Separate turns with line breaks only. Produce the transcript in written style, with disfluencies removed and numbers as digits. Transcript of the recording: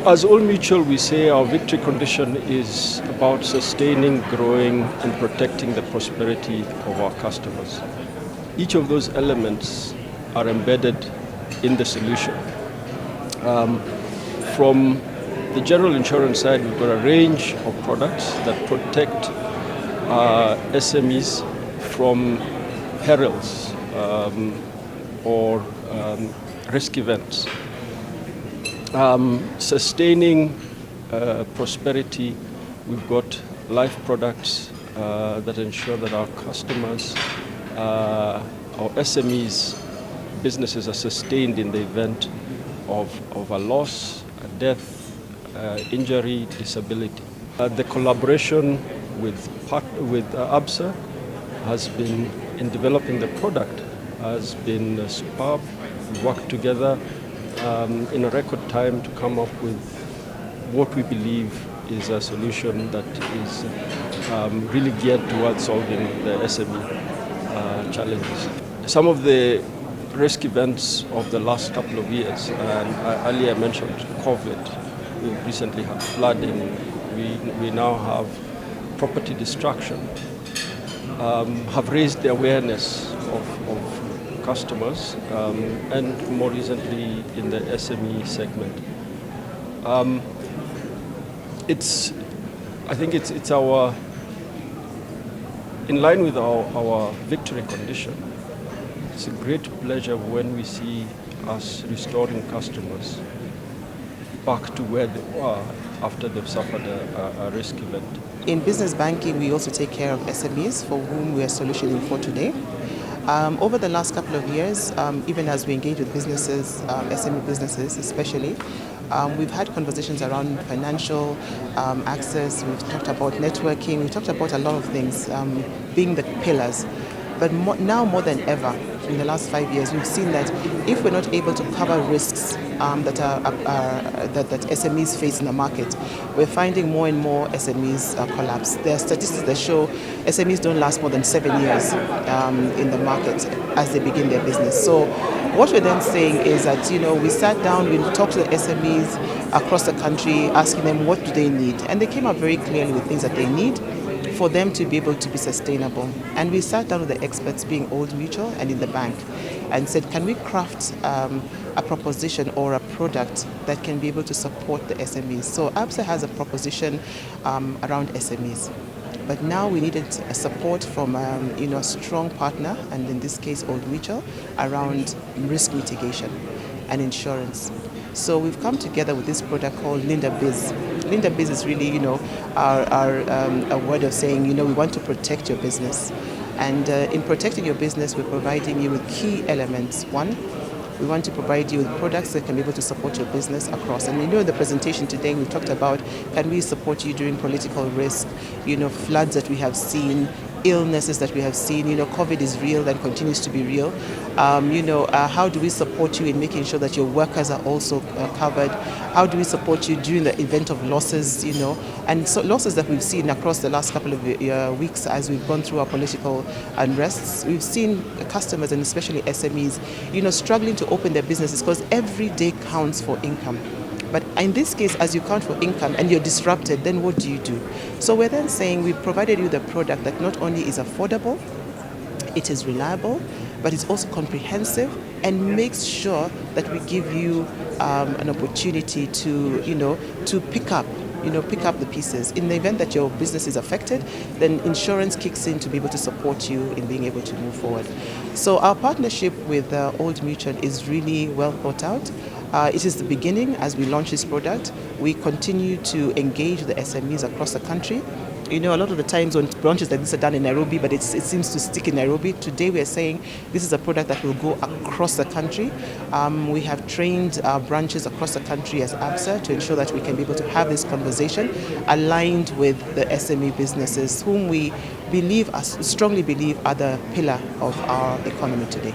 As Old Mutual, we say our victory condition is about sustaining, growing, and protecting the prosperity of our customers. Each of those elements are embedded in the solution. From the general insurance side, we've got a range of products that protect SMEs from perils or risk events. Sustaining prosperity, we've got life products that ensure that our customers, our SMEs, businesses are sustained in the event of a loss, a death, injury, disability. The collaboration with Absa has been, in developing the product, has been superb. We worked together in a record time to come up with what we believe is a solution that is really geared towards solving the SME challenges. Some of the risk events of the last couple of years, and earlier I mentioned COVID, we recently had flooding, we now have property destruction, have raised the awareness of customers and more recently in the SME segment. I think it's our, in line with our victory condition. It's a great pleasure when we see us restoring customers back to where they were after they've suffered a risk event.
In business banking, we also take care of SMEs for whom we are solutioning for today. Over the last couple of years, even as we engage with businesses, SME businesses especially, we've had conversations around financial access, we've talked about networking, we've talked about a lot of things being the pillars. But now more than ever, in the last 5 years, we've seen that if we're not able to cover risks that SMEs face in the market, we're finding more and more SMEs collapse. There are statistics that show SMEs don't last more than 7 years in the market as they begin their business. So what we're then saying is that, we sat down, we talked to the SMEs across the country, asking them what do they need. And they came up very clearly with things that they need for them to be able to be sustainable. And we sat down with the experts, being Old Mutual and in the bank, and said, can we craft a proposition or a product that can be able to support the SMEs? So Absa has a proposition around SMEs. But now we needed support from a strong partner, and in this case Old Mutual, around risk mitigation and insurance. So we've come together with this product called Linda Biz. Linda Biz is really, a word of saying, we want to protect your business. And in protecting your business, we're providing you with key elements. One, we want to provide you with products that can be able to support your business across. And in the presentation today, we talked about, can we support you during political risk, floods that we have seen, illnesses that we have seen. COVID is real and continues to be real. How do we support you in making sure that your workers are also covered? How do we support you during the event of losses, and so losses that we've seen across the last couple of weeks as we've gone through our political unrests. We've seen customers, and especially SMEs, struggling to open their businesses because every day counts for income. But in this case, as you count for income and you're disrupted, then what do you do? So we're then saying we've provided you the product that not only is affordable, it is reliable, but it's also comprehensive and makes sure that we give you an opportunity to pick up the pieces. In the event that your business is affected, then insurance kicks in to be able to support you in being able to move forward. So our partnership with Old Mutual is really well thought out. It is the beginning as we launch this product. We continue to engage the SMEs across the country. A lot of the times when launches like this are done in Nairobi, but it seems to stick in Nairobi. Today we are saying this is a product that will go across the country. We have trained our branches across the country as Absa to ensure that we can be able to have this conversation aligned with the SME businesses whom we strongly believe are the pillar of our economy today.